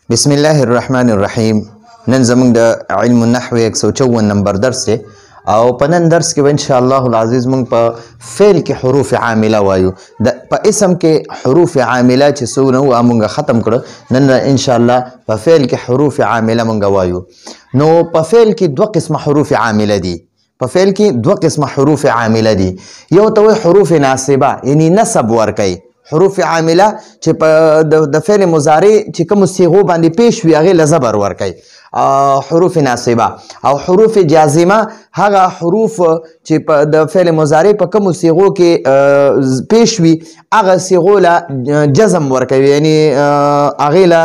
بسم الله الرحمن الرحیم. نن زمونږ د علم النحو 154 نمبر درس دی او په نن درس کې به ان شاء الله العزیز مونږ په فعل کې حروف عامله وایو. په اسم کې حروف عامله چې څونه وو مونږ ختم کړو. نن ان شاء الله په فعل کې حروف عامله مونږ وایو. نو په فعل کې دوه قسم حروف عامله دي. په فعل کې دوه قسم حروف عامله دي. یو ته حروف ناصبه یعنی نسب ورکوي. حروف عامله چې په د فعل مضارع چې کوم صيغو باندې پیش وي هغه له زبر ورکوي. حروف ناصبه او حروف جازمه هغه حروف چې په د فعل مضارع په کوم صيغو کې پیش وي هغه صيغو له جزم ورکوي. یعنی هغه له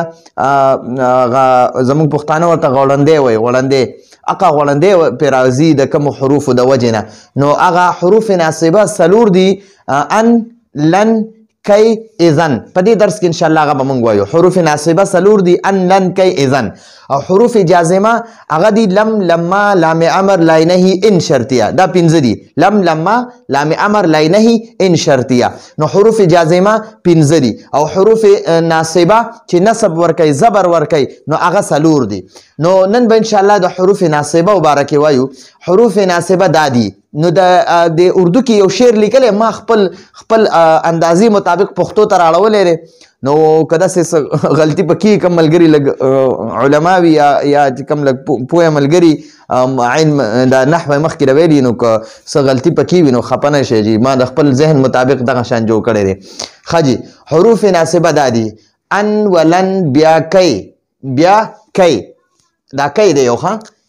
زموږ پښتانه ورته غوړندې وایي. غوړندې اقا غوړندې په راځي د کوم حروف د وجنه. نو هغه حروف ناصبه سلور دي: ان، لن، کی، اذن. په دې درس کې ان شاء الله هغه به موږ وایو. حروف ناصبه سلور دي: ان، لن، کی، اذن. او حروف جازمه هغه دي: لم، لما، لام امر، لای نهی، ان شرطیه. دا پنځه دي: لم، لما، لام امر، لای نهی، ان شرطیه. نو حروف جازمه پنځه دي او حروف ناصبه چې نسب ورکوي زبر ورکوي نو هغه سلور دي. نو نن به ان شاء الله د حروف ناصبه مبارک وایو. حروف ناصبه دا دي. نو د اردو کې یو شعر لیکلی ما خپل اندازې مطابق پښتو ته راړولی دی. نو که داسې غلطي پکې کوم ملګري لږ علما وي یا کوم لږ پوهه ملګري علم د نحوه مخکې راویلي نو که څه غلطي پکې وي نو خفه نه شئ جي. ما د خپل ذهن مطابق دغه شان جوړ کړی دی. ښه جي. حروف ناصبه دا دي: ان، ولن، بیا کی. بیا کی دا کی دی.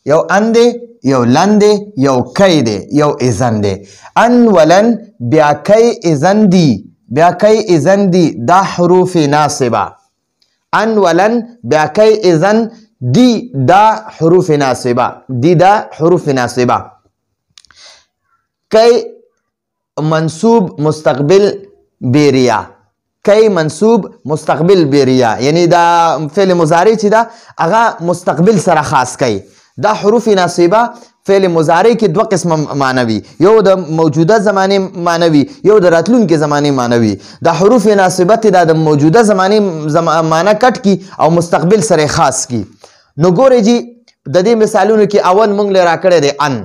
یو ان دی، یو لن دی، یو کی دی، یو اذن دی. ان، ولن، بیا کی، اذن دی. بیا کی، اذن دی. دا حروف ناصبه. ان، ولن، بیا کی، اذن دی. دا حروف ناصبه. دی دا حروف ناصبه. کی منصوب مستقبل بیریا. کی منصوب مستقبل بیریا یعنی دا فعل مضارع چې دا هغه مستقبل سره خاص کوي. دا حروف ناصبه فعل مضارع کې دوه قسمه معنوي: یو د موجوده زمانه معنوي، یو د راتلونکي زمانه معنوي. دا حروف ناصبه دا د موجوده زمانه معنی کټ کی او مستقبل سره خاص کی. نو ګورئ جی د دې مثالونو کې اول مونږ له راکړی دی ان،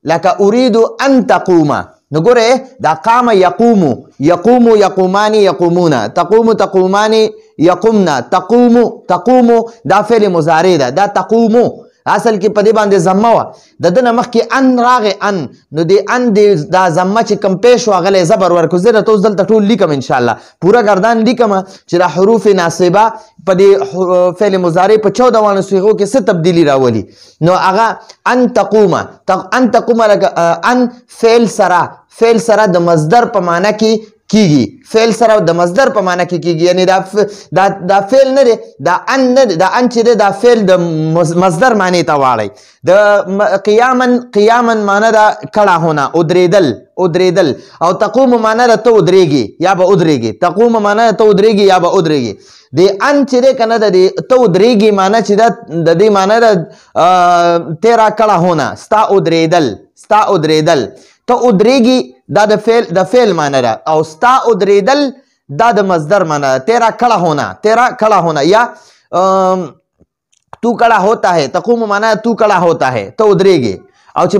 لکه اريد ان تقوم. نو ګورئ دا قام یقوم، یقوم، یقومان، یقومون، تقوم، تقومان، یقومنا، تقوم، تقوم. دا فعل مضارع ده. دا تقوم اصل کې په دې باندې ضمه وه. د ده نه مخکې ان راغی ان. نو د ان دا ضمه چې کوم پیش و هغه زبر ورکړو. زه درته اوس دلته ټول لیکم انشاءالله پوره ګردان لیکم چې دا حروف ناصبه په دې فعل مضارع په 14 صيغو کې څه تبدیلي راولي. نو هغه ان تقوم. ان تقوم لکه ان فعل سره د مصدر په معنی کې کیږي. فعل سره د مصدر په معنی کې کیږي. یعنی دا فعل نه دی. دا ان نه دی. دا ان چې دی دا فعل د مصدر معنی ته واړی. د قیاما معنی دا کړه هونه، ودرېدل. او تقوم معنی دا ته ودرېږي یا به ودرېږي. تقوم معنی ته ودرېږي یا به ودرېږي. د ان چې دی که نه د ته ودرېږي معنی چې دا د دې معنی دا تیرا کړه هونه، ستا ودرېدل. ته ودرېږي دا د فعل معنی ده او ستا ودرېدل دا د مصدر معنی ده. تیرا کڑا ہونا یا تو کڑا ہوتا ہے. تقوم معنی تو کڑا ہوتا ہے، ته ودرېږي. او چې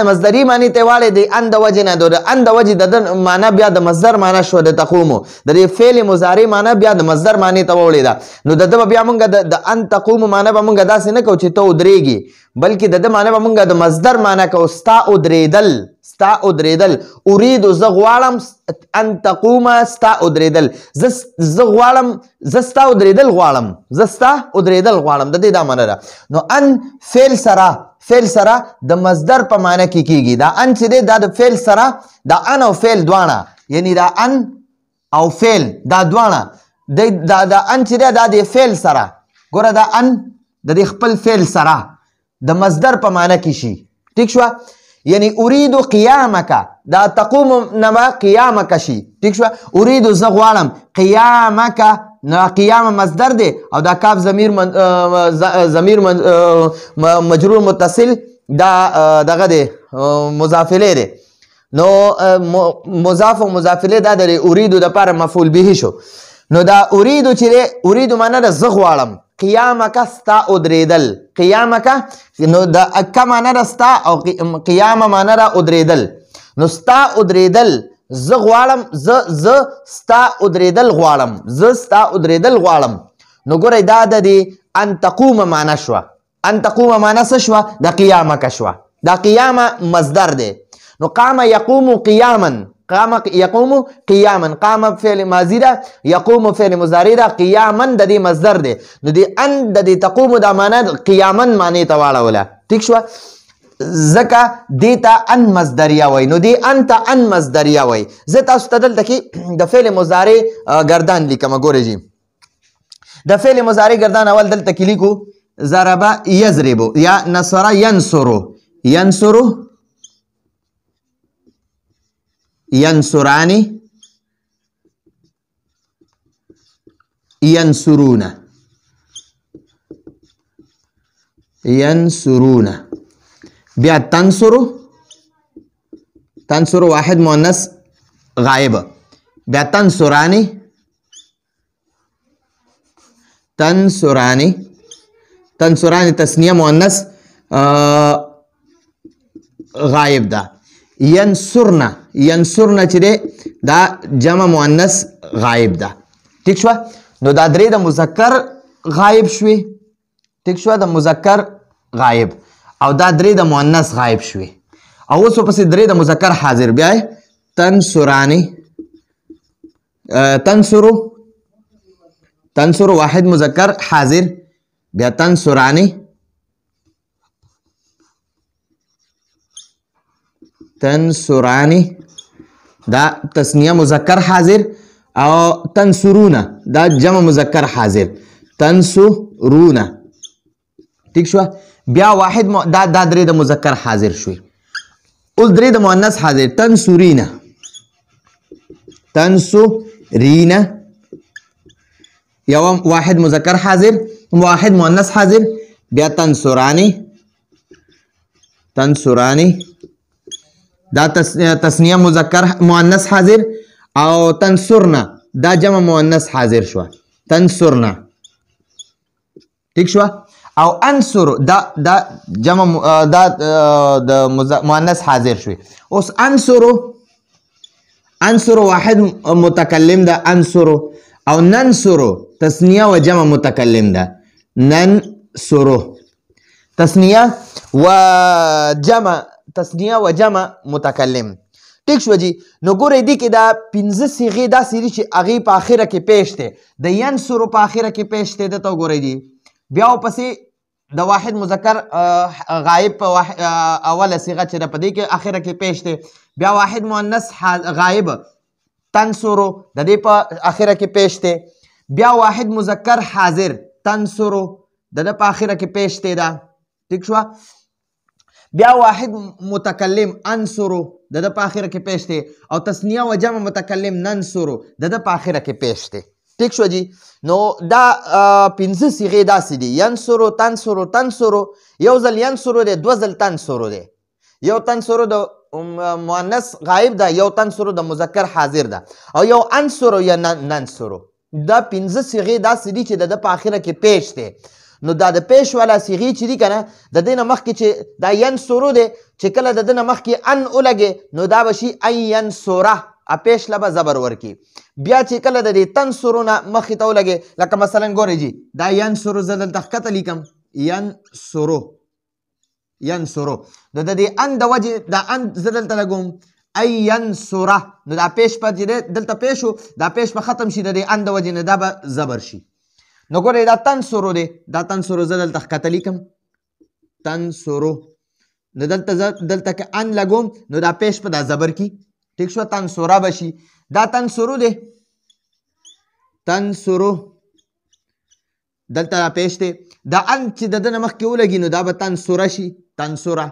مصدری معنی ته واړی دی ان د وجې نه. د ان د وجې د معنی بیا د مصدر معنی شو د تقوم. د دې فعل مضارع معنی بیا د مصدر معنی ته وړې ده. نو د ده بیا مونږ د ان تقوم معنی به مونږ داسې نه کوو چې ته ودرېږي، بلکې د ده معنی به مونږ د مصدر معنی کوو: ستا ودرېدل. اريد زه غواړم ان تقوم ستا ودرېدل. زه غواړم زه ستا ودرېدل غواړم. د دې دا معنی ده. نو ان فعل سره د مصدر په معنی کې کیږي. دا ان چې دی دا د فعل سره دا ان او فعل دواړه یعنی دا ان او فعل دا دواړه دا ان چې دی دا د فعل سره ګوره دا ان د دې خپل فعل سره د مصدر په معنی کې شي. ټیک شوه. یعنی اريد قیامک دا تقوم نما قیامک شي. ټیک شوه. اريد زه غواړم قیامک نو قیام مصدر دی او دا کاف ضمیر مجرور متصل دا دغه دی مضاف الیه دی. نو مضاف و مضاف الیه دا د اريد د لپاره مفعول به شو. نو دا اریدو چې دی اریدو معنی ده زه غواړم قیامک ستا ادریدل. قیامک نو د اکا معنی دا ستا او قیام معنی دا ادریدل. نو ستا ادریدل زه غواړم، زه ستا ادریدل غواړم، زه ستا ادریدل غواړم. نو ګورئ دا د دې ان تقوم معنی شوه. ان تقوم معنی څه شوه؟ د قیامک شوه. دا قیامه مصدر دی. نو قام یقوم قیاما، قام یقوم قیاما، قام فعل ماضی ده، یقوم فعل مضارع ده، قیاما د دې مصدر دی. نو د ان د دې تقوم دا معنی قیاما معنی ته واړوله. ټیک شوه؟ ځکه دې ته ان مصدریه وایي. نو دې ان ته ان مصدریه وایي. زه تاسو ته دلته کې د فعل مضارع ګردان لیکم. ګورئ جي د فعل مضارع ګردان اول دلته کې لیکو ضرب یضرب یا نصر ینصر، ینصر ینصران ینصرون، ینصرون. بیا تنصر، تنصر واحد مؤنث غائب. بیا تنصرانی، تنصرانی، تنصرانی تسنیه مؤنث غائب ده. ینصرنا، ینصرنا چې دی دا جمع مؤنث غائب ده. ټیک شوه؟ نو دا درې د مذکر غائب شوي. ټیک شوه؟ د مذکر غائب او دا درې د مؤنث غائب شوي. او اوس ورپسې درې د مذکر حاضر. بیا یې تنصرانی، تنصرو، تنصر واحد مذکر حاضر. بیا تنصرانی، تنصرانی دا تسنیه مذکر حاضر او تنصرون دا جمع مذکر حاضر. تنصرون. ٹھیک شو؟ بیا واحد دا درې د مذکر حاضر شوي. اوس درې د مؤنث حاضر. تنصرین، تنصرین یو واحد مذکر حاضر، واحد مؤنث حاضر. بیا تنصرانی، تنصرانی دا تسنیه مذکر مؤنث حاضر او تنصرنا دا جمع مؤنث حاضر شو. تنصرنا. ٹھیک شو؟ او انصر دا جمع دا مؤنث حاضر شوي. اوس انصر، انصر واحد متکلم ده انصر او ننصر تسنیه و جمع متکلم ده. ننصر تسنیه و جمع، تسنیه و جمع متکلم. ټیک شو جی؟ نو ګورئ دې کې دا پنځه صیغې داسې دي چې هغې په آخره کې پیش دی. د ینصرو په آخره کې پیش دی. دته وګورئ جی. بیا ورپسې د واحد مذکر غایب په اوله صیغه چې ده په دې کې آخره کې پیش دی. بیا واحد مؤنث غایب تنصرو د دې په آخره کې پیش دی. بیا واحد مذکر حاضر تنصرو د ده په آخره کې پیش دی ده. ټیک شوه؟ بیا واحد متکلم انصرو د ده په آخره کې پیش دی او تسنیه و جمع متکلم ننصرو د ده په آخره کې پیش دی. ټیک شو جی؟ نو دا پنځه صیغې داسې دي. ینصرو، تنصرو، تنصرو، یو ځل ینصرو دی، دوه ځل تنصرو دی. یو تنصرو د مؤنث غایب ده، یو تنصرو د مذکر حاضر ده او یو انصرو یا ننصرو. دا پنځه صیغې داسې دي چې د ده په آخره کې پیش دی. نو دا د پیش والا صیغې چې دي که نه د دې نه مخکې چې دا ینصرو دی چې کله د ده نه مخکې ان ولګې نو دا به شي ان ینصره، پیش له به زبر ورکي. بیا چې کله د دې تنصرو نه مخکې ته ولګې لکه مثلا ګورئ جي دا ینصرو زه دلته ښکته لیکم ینصرو، ینصرو نو د دې ان د وجې دا ان زه دلته لګوم ای ینصره نو دا پیش په چې دی دلته پیش و دا پیش به ختم شي د دې ان د وجې نه دا به زبر شي. نو ګورئ دا تنصرو دی، دا تنصرو زه دلته ښکته لیکم تنصرو نو دلته که ان لګوم نو دا پیش په دا زبر کی. ٹھیک شو؟ تنصره به شي. دا تنصرو دی، تنصرو دلته دا پیش دی. دا ان چې د ده نه مخکې ولګي نو دا به تنصره شي، تنصره.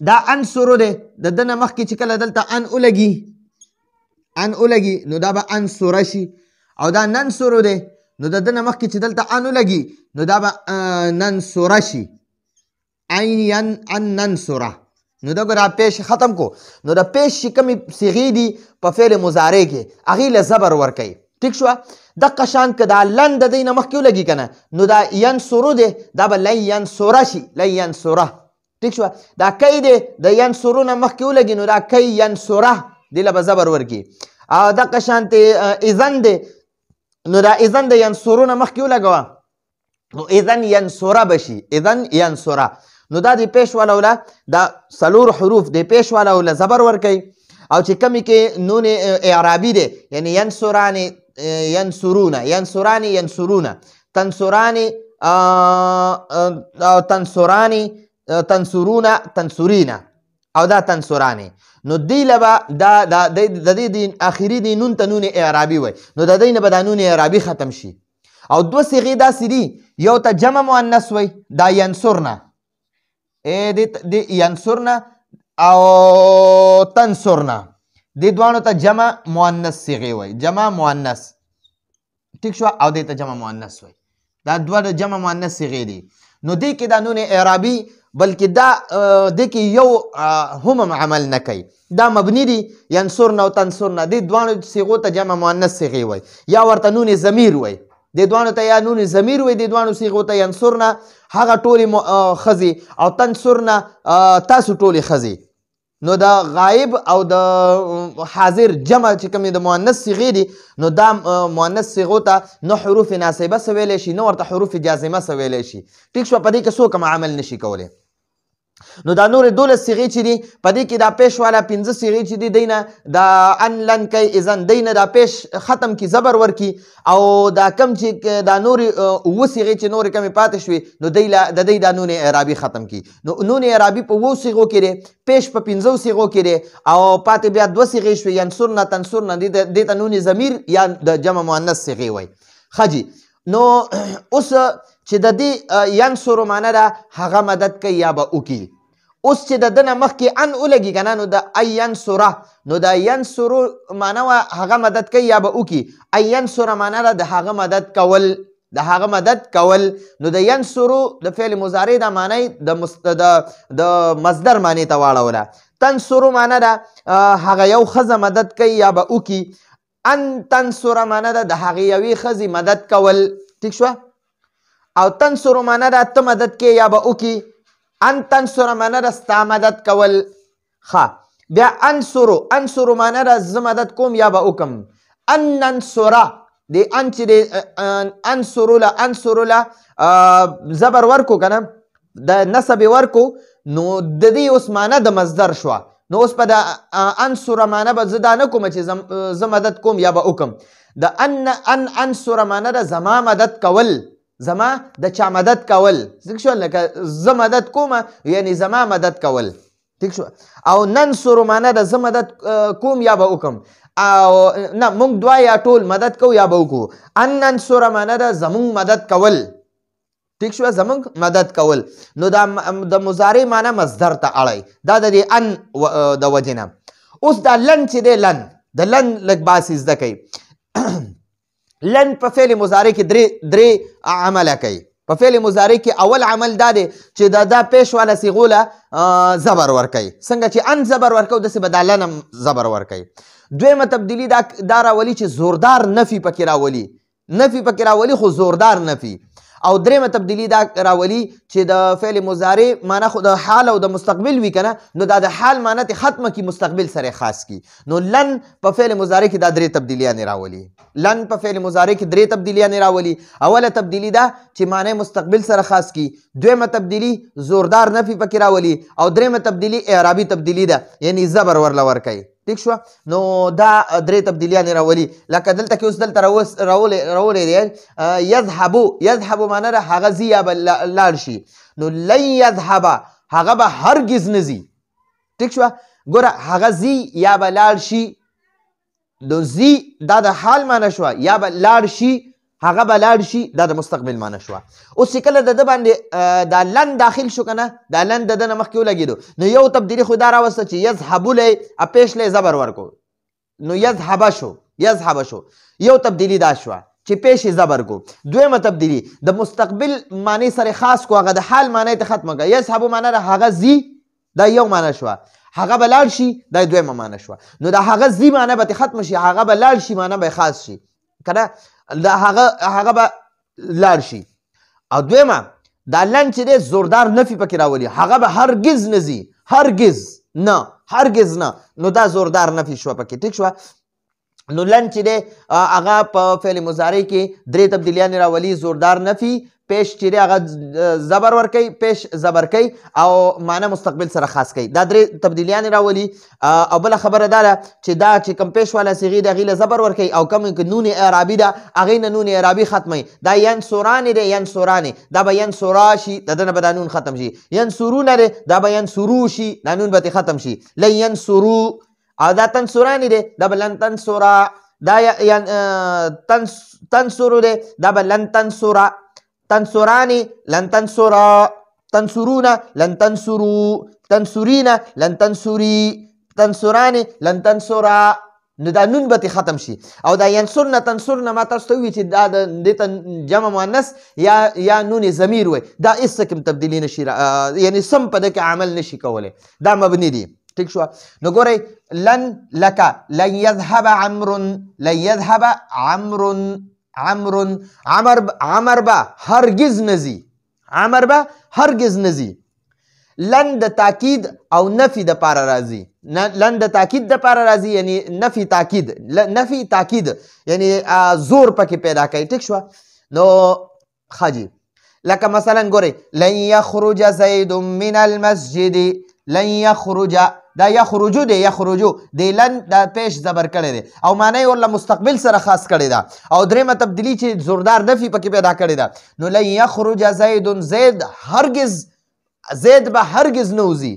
دا انصرو دی، د ده نه مخکې چې کله دلته ان ولګي، ان ولګي نو دا به انصره شي. او دا ننصرو دی نو د ده نه مخکې چې دلته ان ولګي نو دا به ننصره شي، ان ننصره. نو دا ګوره پیش ختم کو. نو د پیش چې کومې صیغې دي په فعل مضارع کې هغې له زبر ورکوي. ټیک شو دغه شان که دا لن د دې نه مخکې ولګي که نه نو دا ینصرو دی دا به لن ینصره شي لن ینصره ټیک شو دا کی دی د ینصرو نه مخکې ولګي نو دا کی ینصره دې له به زبر ورکړي او دغه شانتې اذن دی نو دا اذن د ینصرو نه مخکې ولګوه نو اذن ینصره به شي اذن ینصره نو دا د پیش والا ولا دا څلور حروف د پیش والا ولا زبر ورکوي او چې کمی کې نون اعرابي دی یعنی ینصران ینصرون ینصران ینصرون تنصران تنصران تنصرون تنصرین او دا تنصران نو دی لبا دا د دې اخري دی نون ته نون اعرابي وای نو د دې نه به دا نون اعرابي ختم شي او دو صيغې داسې دي یو ته جمع مؤنث وای دا ینصرنا د ینصرنا او تنصرنا دې دوانو ته جمع مؤنث صيغې وای جمع مؤنث ٹھیک شو او دې ته جمع مؤنث وای دا دوه د جمع مؤنث صيغې دي نو دې کې دا نون اعرابي بلکې دا دې کې یو هم عمل نه کوي دا مبني دي ینصرنا او تنصرنا دې دوانو صيغو ته جمع مؤنث صيغې وای یا ورته نون ضمیر وای د دوانو ته یا نون ضمیر وای د دوانو صيغو ته ینصرنا هغه ټولې ښځې او تنصرنا تاسو ټولې ښځې نو دا غائب او د حاضر جمع چې کومې د مؤنث صيغې دي نو دا مؤنث صيغو ته نه حروف ناصبه څه ویلی شي نه ورته حروف جازمه څه ویلی شي ټیک شوه په دې کې څوک هم عمل نشي کولی نو دا نور 12 صيغې چې دي په دې کې دا پیش والا 15 صيغې چې دي دی نه دا ان لن کوي اذن دی نه دا پیش ختم کی زبر ورکی او دا کم چې دا نور اوه صيغې چې نور کمې پاتې شوي نو د دی دا نون اعرابي ختم کی نو نون اعرابي په 2 صيغو کې دی پیش په 15 صيغو کې دی او پاتې بیا 2 صيغې شوي ینصرنا تنصرنا دې ته نون ضمیر یا د جمع مؤنث صيغې وای خجی نو اوس چې د دې ینصرو معنی ده هغه مدد کوي یا به وکي اوس چې د ده نه مخکې ان ولګي که نه نو د ای ینصره نو د ینصرو معنی وه هغه مدد کوي یا به وکي ای ینصره معنی ده د هغه مدد کول د هغه مدد کول نو د ینصرو د فعل مضارع دا معنی د مصدر معنی ته واړوله تنصرو معنی ده هغه یو ښځه مدد کوي یا به وکي ان تنصره معنی ده د هغې یوې ښځې مدد کول ټیک شوه او تنصرو معنی ده ته مدد کوي یا به وکي ان تنصر معنی ده ستا مدد کول ښه بیا انصرو معنی ده زه مدد کوم یا به وکم ان ننصره د ان چې د انصرو له زبر ورکو که نه د نصب ورکو نو د دې اوس معنی د مصدر شوه نو اوس په د انصره معنی به زه دا نه کوم چې زه مدد کوم یا به وکم د ان انصره معنی ده زما مدد کول زما د چا مدد کول ځکه شو لکه زه مدد کوم یعنی زما مدد کول ټیک شو او ننصرو معنی ده زه مدد کوم یا به وکم او نه موږ دوه یا ټول مدد کوو یا به وکړو ان ننصره معنی ده زموږ مدد کول ټیک شو زموږ مدد کول نو دا د مضارع معنی مصدر ته اړی دا د دې ان د وجې نه اوس دا لن چې دی لن د لن لږ باسي زده کوي لن په فعل مضارع کې درې عمله کوي په فعل مضارع کې اول عمل دا دی چې دا پیش والا صيغو له زبر ورکوي څنګه چې ان زبر ورکو داسې به دا لن هم زبر ورکوي دویمه تبدیلي دا راولي چې زوردار نفي پکې راولي نفي پکې راولي خو زوردار نفي او دریمه تبدیلی دا راولي چې د فعل مضارع معنی خو د حال او د مستقبل وي کنه نو دا د حال معنی ته ختمه کی مستقبل سره خاص کی نو لن په فعل مضارع کې دا درې تبدیلیاں راولي لن په فعل مضارع کې درې تبدیلیاں راولي اوله تبدیلی دا چې معنی مستقبل سره خاص کی دویمه تبدیلی زوردار نفي پکې راولي او دریمه تبدیلی اعرابي تبدیلی ده یعنی زبر ورله ورکوي ٹھیک شو نو دا درې تبدیلیاں راولي لکه دلته کې اوس دلته راولې دی یذهبو معنی ده هغه ځي یا به لاړ شي نو لن یذهبه هغه به هرګز نه ځي ټیک شوه ګوره هغه ځي یا به لاړ شي نو ځي دا د حال معنی شوه یا به لاړ شي هغه به لاړ شي دا د مستقبل معنی شوه اوس چې کله د ده باندې دا لن داخل شو که نه دا لن د ده نه مخکې ولګېدو نو یو تبدیلي خو دا راوسته چې یذهبو لی پیش لی زبر ورکو نو یذهبه شو یو تبدیلی دا شوه چې پیش زبر کو دویمه تبدیلی د مستقبل معنی سره خاص کو هغه د حال معنی ته ختمه که یذهبو معنی ده هغه ځي دا یو معنی شوه هغه به لاړ شي دا دویمه معنی شوه نو دا هغه ځي معنی به ختم شي هغه به لاړ شي معنی به خاص شي کنه هغه به لاړ شي. او دویمه دا لن چې دی زوردار نفي پکې راولي، هغه به هرګز نه ځي، هرګز نه، نو دا زوردار نفي شوه پکې. ټیک شوه. نو لن چې دی هغه په فعل مضارع کې درې تبدیلیانې راولي. زوردار نفي، پیش چې دی هغه زبر ورکوي، پیش زبر کوي او معنی مستقبل سره خاص کوي. دا درې تبدیلیانې راولي. او بله خبره دا ده چې دا چې کم پیش والا صیغې د هغې له زبر ورکوي او کم نون اعرابي ده هغې نه نون اعرابي ختموي. دا ینصرانې دی، ینصرانې دا به ینصرا شي، د ده نه به دا نون ختم شي. ینصرونه دی دا به ینصرو شي، دا نون به ترې ختم شي. لن ینصرو. او دا تنصرانې دی دا به لن تنصرا. دا تنصرو دی دا به لن تنصرا. تنصراني لن تنصرا، تنصرون لن تنصروا، تنصرين لن تنصري، تنصراني لن تنصرا. نو دا نون به ختم شي. او دا ینصرن تنصرن ما تاسو ته ووي چې دا دې ته جمع مؤنث یا نون ضمیر وي، دا هېڅ کوم تبدیلي نشي یعنې سم په ده کې عمل نشي کولی، دا مبني دي. ټیک شوه. نو ګورئ لن لکه لن یذهب عمرو، لن یذهب عمرو، عمر به هرگز نزي، عمر به هرگز نزي. لن د تاکید او نفي د پاره راځي، لن د تاکید د پاره راځي یعنی نفي تاکید، نفي تاکید یعنی زور پکې پیدا کوي. ټیک شوه. نو خاجي لکه مثلا ګورئ لن یخرج زید من المسجد، لن یخرج دا یخرجو دی، یخرجو دی لن دا پیش زبر کړی دی او معنی ورله مستقبل سره خاص کړی ده. او درېمه تبدیلي چې زوردار نفي پکې پیدا کړی ده. نو لن یخرج زید، زید هرگز، زید به هرگز نه وځي،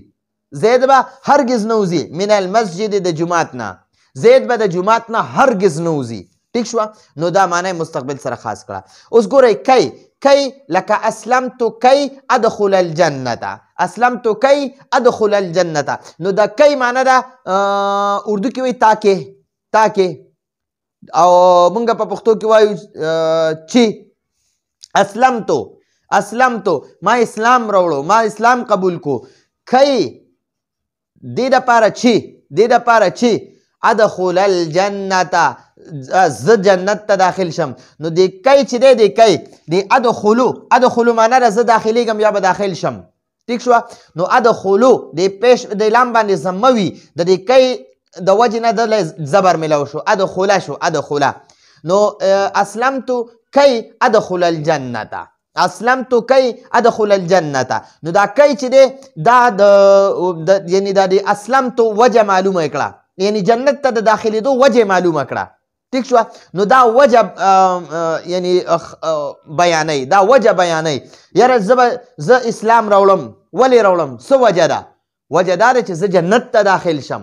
زید به هرگز نه وځي من المسجد د جومات نه، زید به د جومات نه هرگز نه وځي. ټیک شوه. نو دا معنی مستقبل سره خاص کړه. اوس ګورئ کی لکه اسلمت کی ادخل الجنة، اسلمت کی ادخل الجنة. نو دا کی معنی ده اردو کې وایي تاکې، او مونږ په پښتو کې وایو چې اسلمتو ما اسلام راوړو، ما اسلام قبول کو. کی دې دپاره چې ادخل الجنة ز جنت ته داخل شم. نو دی کی چې دی دی ادخلو معنی ده زه داخلیږم یا به داخل شم. ټیک شوه. نو ادخلو دی پیش دی لام باندې ضمه وي، د دې کی د وجې نه دله زبر میلاو شو، ادخله شو، ادخله. نو اسلمتو کی ادخل الجنة، اسلمتو کی ادخل الجنة. نو دا کی چې دی دا د یعنی دا د اسلمتو وجه معلومه کړه، یعنی جنت ته د داخلېدو وجه معلومه کړه. ټیک شوه. نو دا وجه یعنی بیانوي، دا وجه بیانوي. یاره زه اسلام راوړم، ولې راوړم، څه وجه ده؟ وجه دا ده چې زه جنت ته داخل شم.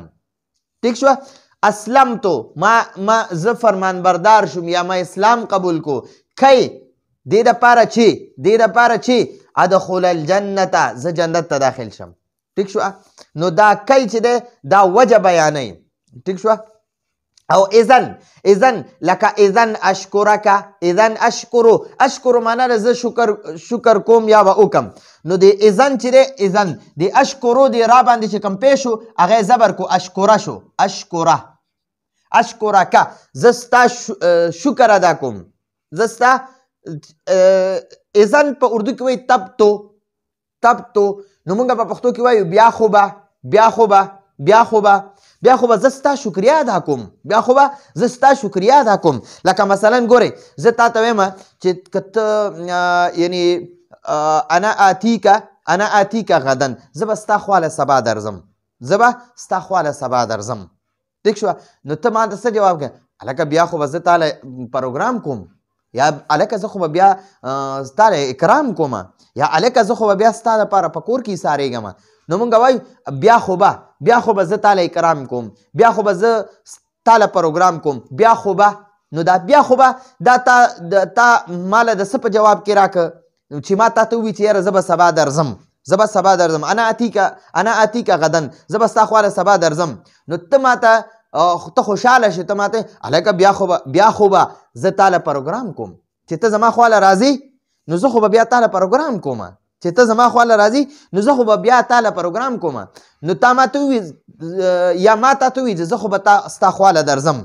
ټیک شوه. اسلمتو ما زه فرمانبردار شوم یا ما اسلام قبول کو. کی دې دپاره چې ادخل الجنة زه جنت ته داخل شم. ټیک شوه. نو دا کی چې دی دا وجه بیانوي. ټیک شوه. او اذن لکه اذن اشکرک، اذن اشکرو معنی ده زه شکر کوم یا به وکم. نو د اذن چې دی اذن د اشکرو د را باندې چې کم پیش شو هغه زبر کو، اشکره شو، اشکرک زه ستا شکر ادا کوم، زه ستا. اذن په اردو کې وایي تبتو. نو مونږ په پښتو کې وایو بیا خو به زه ستا شکریه ادا کوم، بیا خو به زه ستا شکریه ادا کوم. لکه مثلا ګورئ زه تا ته وایم چې که ته یعنی انا آتیکه غدن، زه به ستا خواله سبا درځم، ټیک شوه. نو ته ما ته څه جواب کوې؟ هلکه بیا خو به زه تاله پروګرام کوم، یا هلکه زه خو به بیا تاله اکرام کوم، یا هلکه زه خو به بیا ستا دپاره په کور کې ایسارېږم. نو مونږ وایو بیا خو به زه تاله اکرام کوم، بیا خو به زه تاله پروګرام کوم، بیا خو به. نو دا بیا خو به دا تا ماله د څه په جواب کې راکړه چې ما تا ته ووایي چې یاره زه به سبا درځم، انا آتیکه غدن، زه به ستا خواله سبا درځم. نو ته ما ته خوشحاله شې، ته ما ته هلکه بیا خو به زه تاله پروګرام کوم، چې ته زما خواله راځې نو زه خو به بیا تاله پروګرام کوم، چې ته زما خواله راځې نو زه خو به بیا تاله پروګرام کوم. نو تا ما ته ووایي یا ما تا ته ووایي چې زه خو به ستا خواله درځم.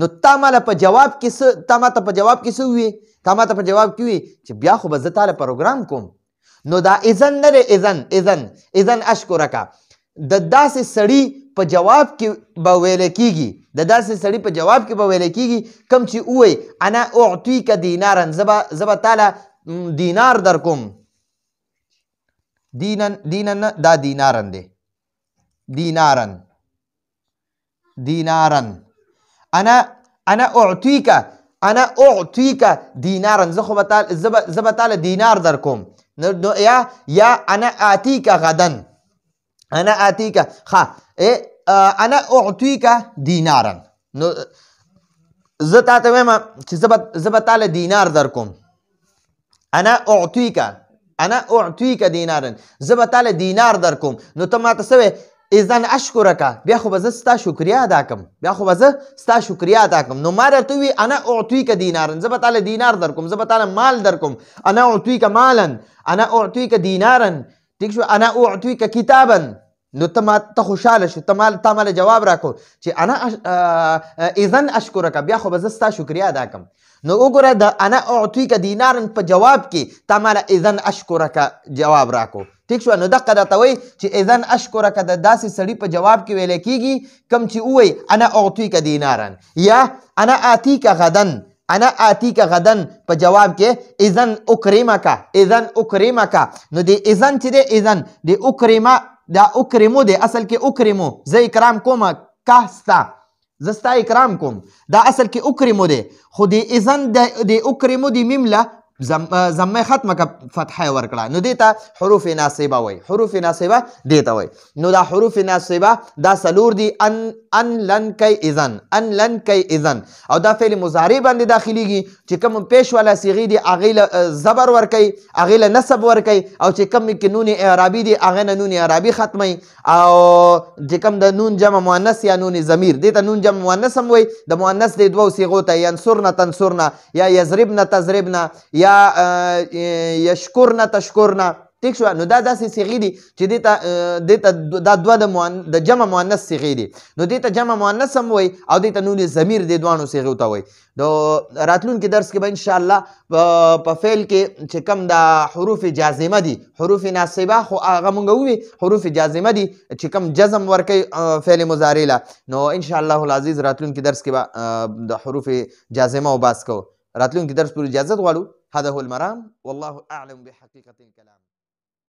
نو تا ماله په جواب کې څه تا ماته په جواب کې څه وویې تا ماته په جواب کې وویې چې بیا خو به زه تاله پروګرام کوم نو دا اذن نه دی اذن اشکرکه د داسې سړي په جواب کې به ویلی کېږي د داسې سړي په جواب کې به ویلی کېږي کوم چې ووایي انا اعطیک دینارا زه به تاله دینار در کوم دینن دا دینارن دی دینارن انا اعطیک دینارا زه به تاله دینار در کوم یا انا آتیک غدن انا اعطیک دینارا نو زه تاته وایم چې زه به تاله دینار در کوم انا اعطیک دینارا زه به تاله دینار در کوم نو ته ماته څه وې اذن اشکرکه بیا خو به زه ستا شکریا ادا کړم نو ما درته ووي انا اعطیک دینارا زه به تاله دینار در کوم زه به تاله مال در کوم انا اعطیک مالا انا اعطیک دینارا ٹھیک شو انا اعطیک کتابا نو ته خوشحاله شو تا ماله جواب راکو چې انا اذن اشکرکه بیا خو به زه ستا شکریا ادا کړم نو وګوره د انا اعطیک دینارا په جواب کې تا ماله اذن اشکرکه جواب راکو ٹھیک شو نو دقه درته وایي چې اذن اشکرکه د داسې سړي په جواب کې ویلی کېږي کوم چې ووایي انا اعطیک دینارا یا انا آتیک غدن په جواب کې اذن اکرمکه نو د اذن چې دی اذن د اکرمه دا اکرمو دی اصل کې اکرمو زه اکرام کوم زه ستا اکرام کوم دا اصل کې اکرمو دی خو د اذن د اکرمو د میمله زمه ختمه که فتحه ورکړه نو دیتا حروف ناصبه وای حروف ناصبه دیتا وای نو دا حروف ناصبه دا سلور دی ان لن کی اذن او دا فعل مضارع باندې داخليږي چې کوم پیش والا صيغه دی اغه زبر ورکي اغه نسب ورکي او چې کوم کې نون اعرابي دی اغه نون اعرابي ختمي او چې کوم د نون جمع مؤنث یا نون ضمیر دیتا نون جمع مؤنث هم وای د مؤنث دی دوه صيغو ته ينصرن تنصرن یا يضربن تضربن یا یشکرنا تشکرنا ٹھیک شو نو دا داسې صيغې دي چې دیتا دا دوه د جمع مؤنث صيغې دي نو دیتا جمع مؤنث هم وای او دیتا نون ضمیر د دوانو صيغو ته وای نو راتلونکي درس کې به ان شاء الله په فعل کې چې کم دا حروف جازمه دي حروف ناصبه خو هغه مونږ وی حروف جازمه دي چې کم جزم ورکي فعل مضارع لا نو ان شاء الله العزيز راتلونکي درس کې به د حروف جازمه او باس کو راتلونکي درس پوری اجازه غواړو هذا هو المرام والله اعلم بحقيقة الكلام